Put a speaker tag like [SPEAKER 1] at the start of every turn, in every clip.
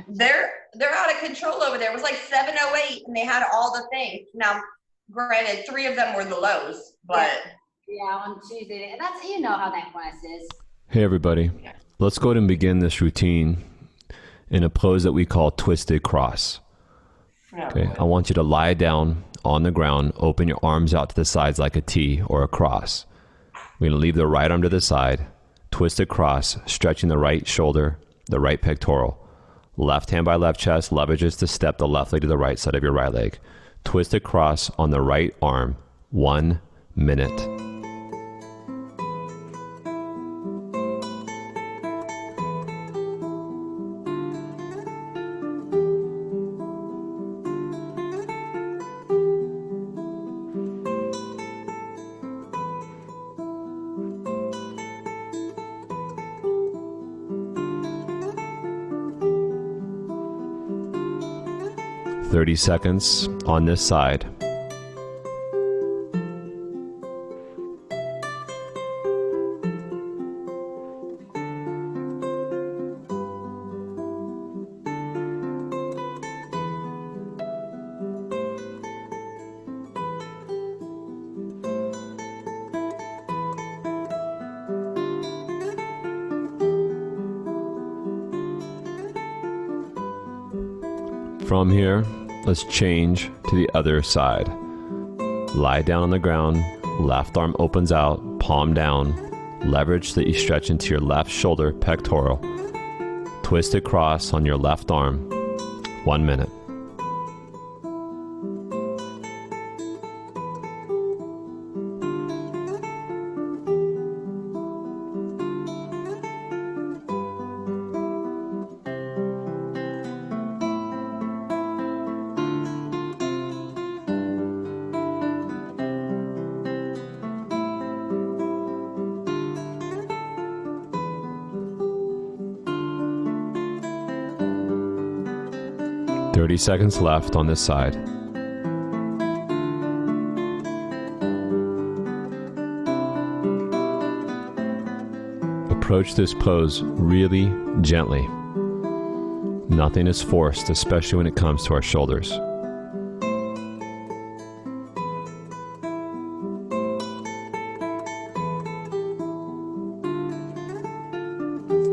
[SPEAKER 1] They're out of control over there. It was like 7:08 and they had all the things. Now, granted, 3 of them were the lows, but
[SPEAKER 2] yeah, on Tuesday. That's, you know how that class is.
[SPEAKER 3] Hey everybody, let's go ahead and begin this routine in a pose that we call twisted cross. Okay, I want you to lie down on the ground, open your arms out to the sides like a T or a cross. We're going to leave the right arm to the side, twisted cross, stretching the right shoulder, the right pectoral. Left hand by left chest, leverages to step the left leg to the right side of your right leg. Twisted cross on the right arm, 1 minute. 30 seconds on this side. From here, let's change to the other side. Lie down on the ground, left arm opens out, palm down, leverage that you stretch into your left shoulder pectoral. Twisted cross on your left arm, 1 minute. Thirty seconds left on this side. Approach this pose really gently. Nothing is forced, especially when it comes to our shoulders.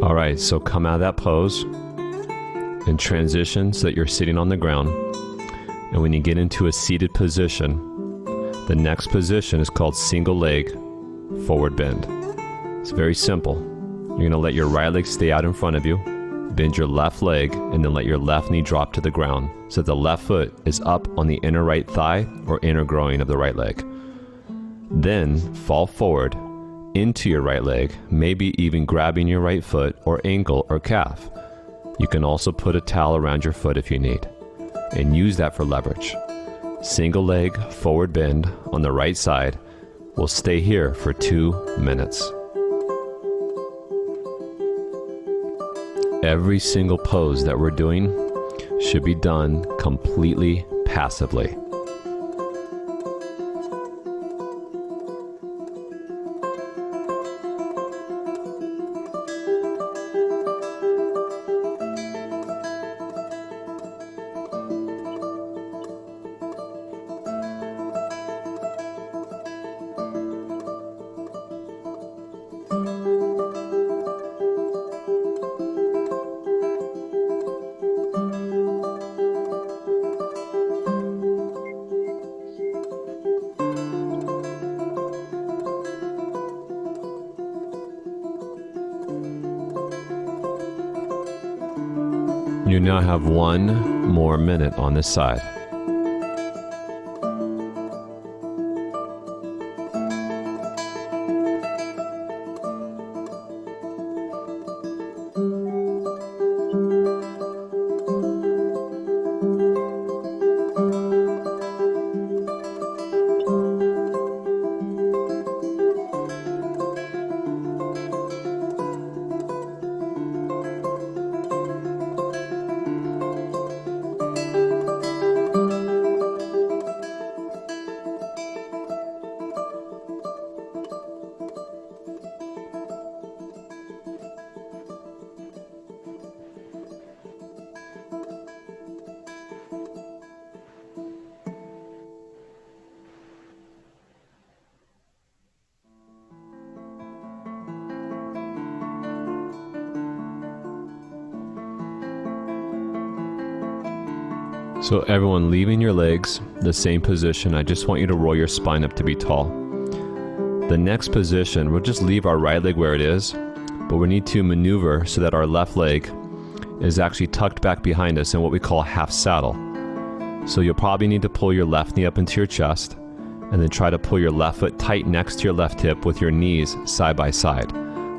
[SPEAKER 3] All right, so come out of that pose and transition so that you're sitting on the ground. And when you get into a seated position, the next position is called single leg forward bend. It's very simple. You're going to let your right leg stay out in front of you, bend your left leg, and then let your left knee drop to the ground so that the left foot is up on the inner right thigh or inner groin of the right leg. Then fall forward into your right leg, maybe even grabbing your right foot or ankle or calf. You can also put a towel around your foot if you need, and use that for leverage. Single leg forward bend on the right side. We'll stay here for 2 minutes. Every single pose that we're doing should be done completely passively. You now have 1 more minute on this side. So everyone, leaving your legs the same position, I just want you to roll your spine up to be tall. The next position, we'll just leave our right leg where it is, but we need to maneuver so that our left leg is actually tucked back behind us in what we call half saddle. So you'll probably need to pull your left knee up into your chest and then try to pull your left foot tight next to your left hip with your knees side by side.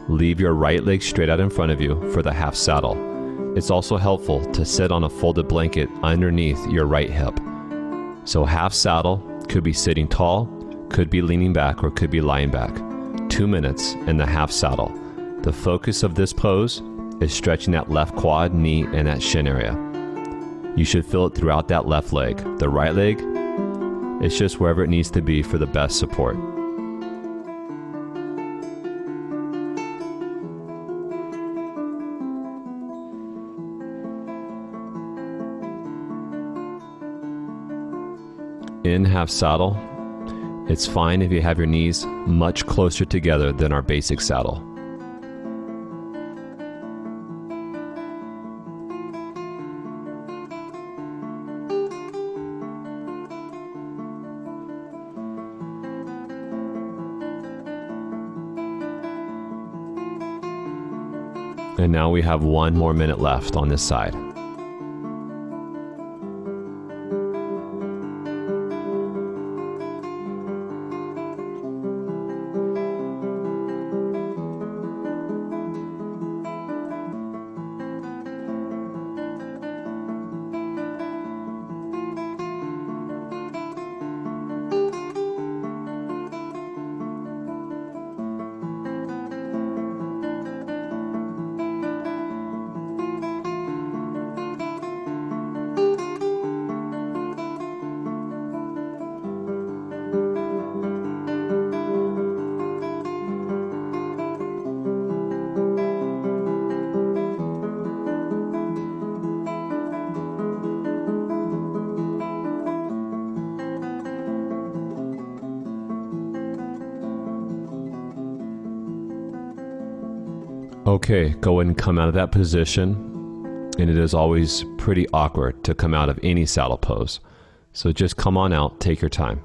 [SPEAKER 3] Leave your right leg straight out in front of you for the half saddle. It's also helpful to sit on a folded blanket underneath your right hip. So half saddle could be sitting tall, could be leaning back, or could be lying back. 2 minutes in the half saddle. The focus of this pose is stretching that left quad, knee, and that shin area. You should feel it throughout that left leg. The right leg, it's just wherever it needs to be for the best support. In half saddle, it's fine if you have your knees much closer together than our basic saddle. And now we have 1 more minute left on this side. Okay, go ahead and come out of that position. And it is always pretty awkward to come out of any saddle pose. So just come on out, take your time.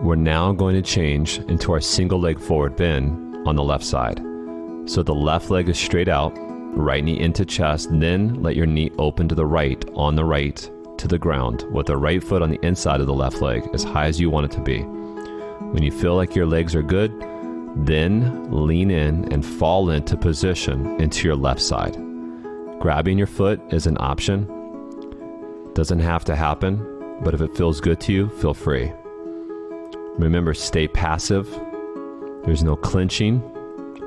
[SPEAKER 3] We're now going to change into our single leg forward bend on the left side. So the left leg is straight out, right knee into chest, then let your knee open to the right, on the right to the ground, with the right foot on the inside of the left leg as high as you want it to be. When you feel like your legs are good, then lean in and fall into position into your left side. Grabbing your foot is an option. Doesn't have to happen, but if it feels good to you, feel free. Remember, stay passive. There's no clinching.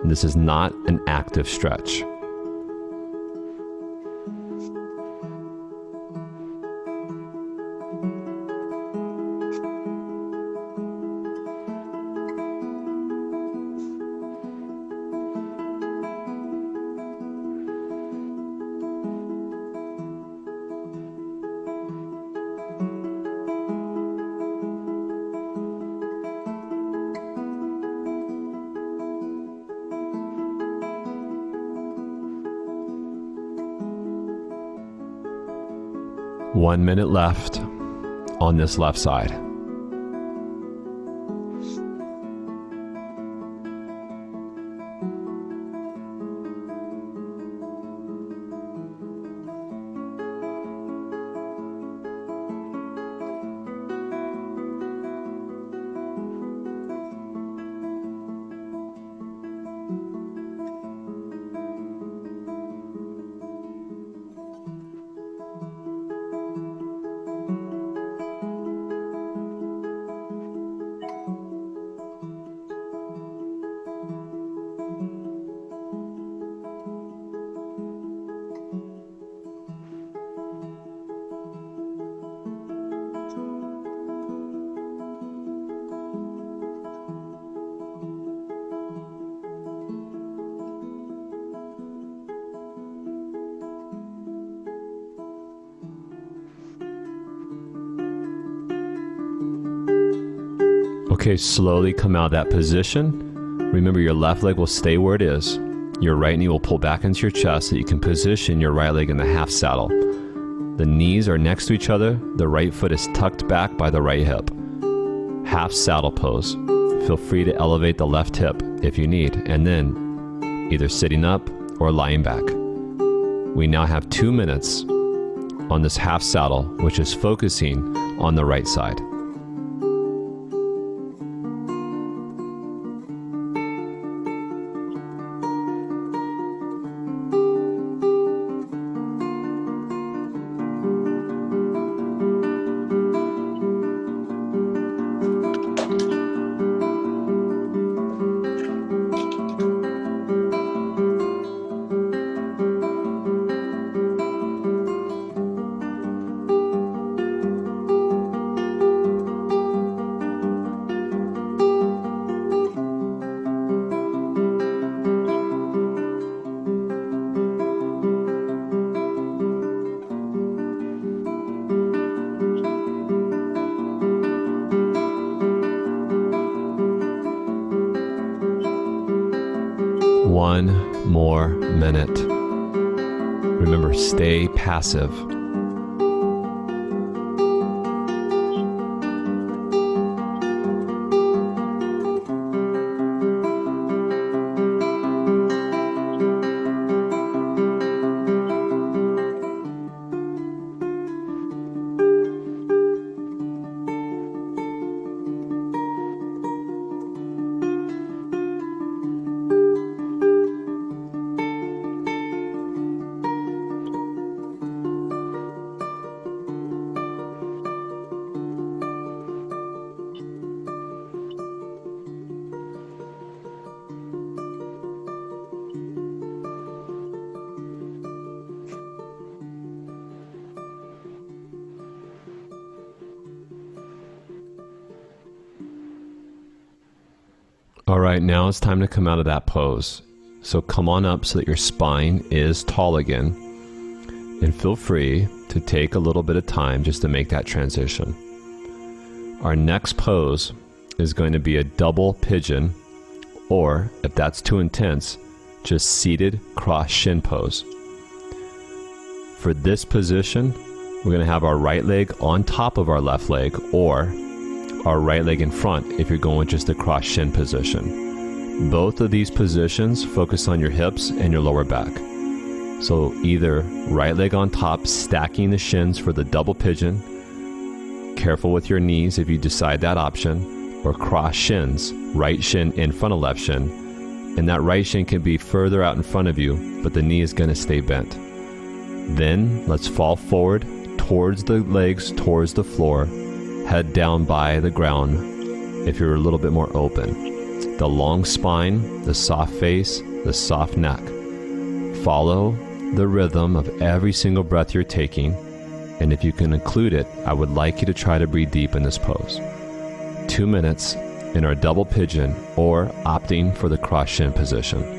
[SPEAKER 3] This is not an active stretch. One minute left on this left side. Okay, slowly come out of that position. Remember, your left leg will stay where it is. Your right knee will pull back into your chest so you can position your right leg in the half saddle. The knees are next to each other. The right foot is tucked back by the right hip. Half saddle pose. Feel free to elevate the left hip if you need, and then either sitting up or lying back. We now have 2 minutes on this half saddle, which is focusing on the right side. One more minute. Remember, stay passive. All right, now it's time to come out of that pose. So come on up so that your spine is tall again. And feel free to take a little bit of time just to make that transition. Our next pose is going to be a double pigeon, or if that's too intense, just seated cross shin pose. For this position, we're going to have our right leg on top of our left leg, or our right leg in front if you're going with just a cross shin position. Both of these positions focus on your hips and your lower back. So either right leg on top, stacking the shins for the double pigeon. Careful with your knees if you decide that option, or cross shins, right shin in front of left shin. And that right shin can be further out in front of you, but the knee is going to stay bent. Then let's fall forward towards the legs, towards the floor, head down by the ground if you're a little bit more open. The long spine, the soft face, the soft neck. Follow the rhythm of every single breath you're taking, and if you can include it, I would like you to try to breathe deep in this pose. 2 minutes in our double pigeon, or opting for the cross shin position.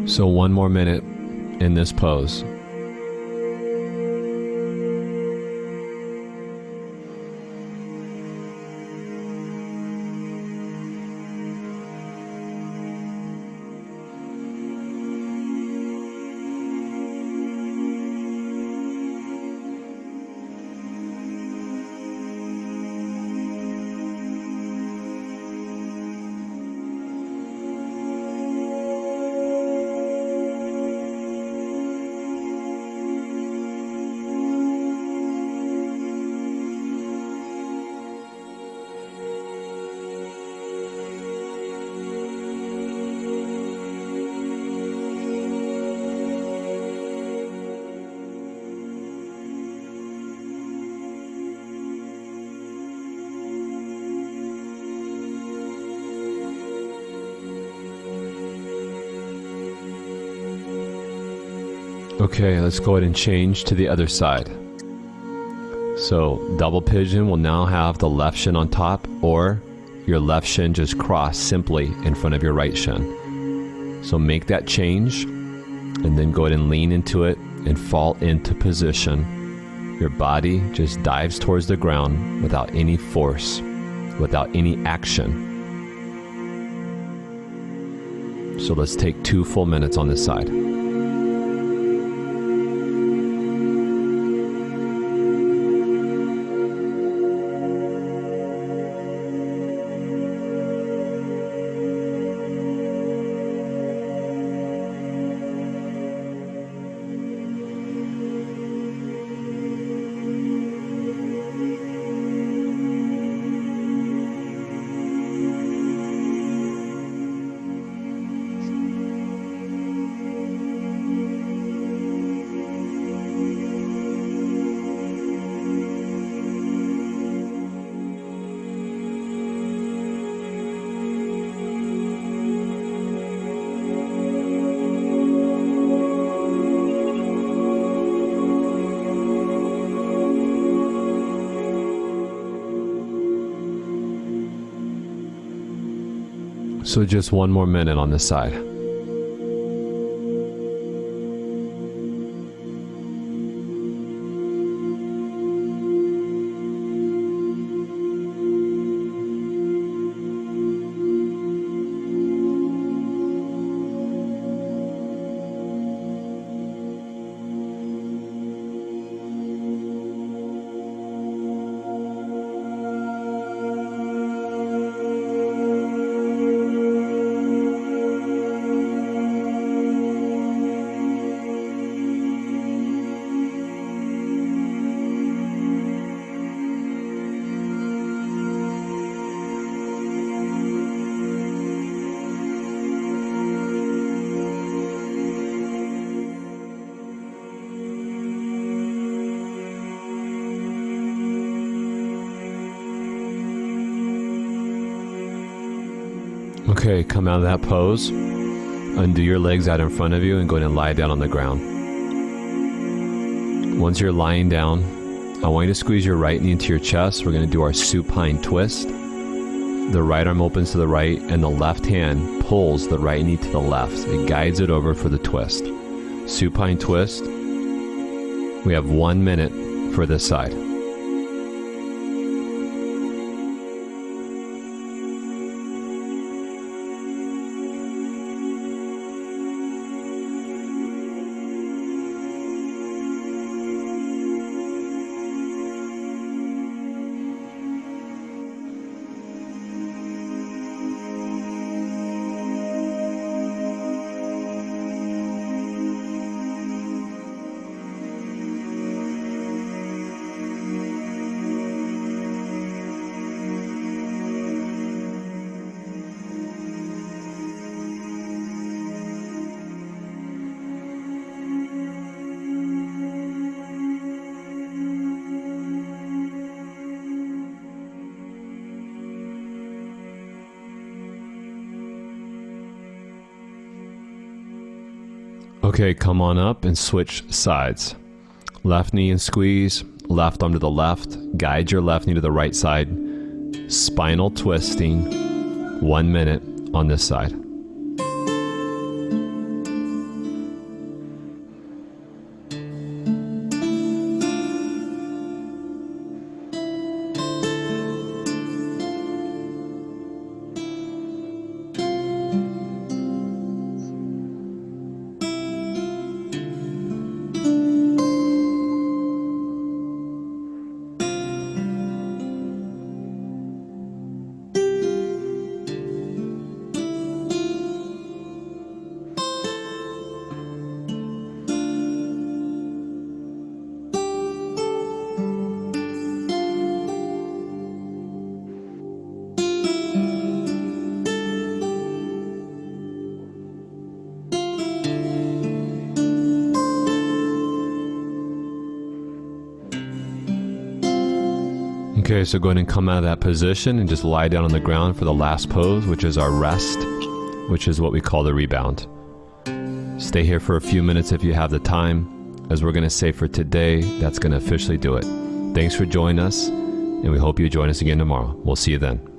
[SPEAKER 3] So 1 more minute in this pose. Okay, let's go ahead and change to the other side. So double pigeon will now have the left shin on top, or your left shin just cross simply in front of your right shin. So make that change and then go ahead and lean into it and fall into position. Your body just dives towards the ground without any force, without any action. So let's take 2 full minutes on this side. So just 1 more minute on this side. Okay, come out of that pose. Undo your legs out in front of you and go ahead and lie down on the ground. Once you're lying down, I want you to squeeze your right knee into your chest. We're going to do our supine twist. The right arm opens to the right and the left hand pulls the right knee to the left. It guides it over for the twist. Supine twist. We have 1 minute for this side. Okay, come on up and switch sides. Left knee and squeeze, left arm to the left, guide your left knee to the right side. Spinal twisting, 1 minute on this side. Okay, so go ahead and come out of that position and just lie down on the ground for the last pose, which is our rest, which is what we call the rebound. Stay here for a few minutes if you have the time. As we're going to say for today, that's going to officially do it. Thanks for joining us, and we hope you join us again tomorrow. We'll see you then.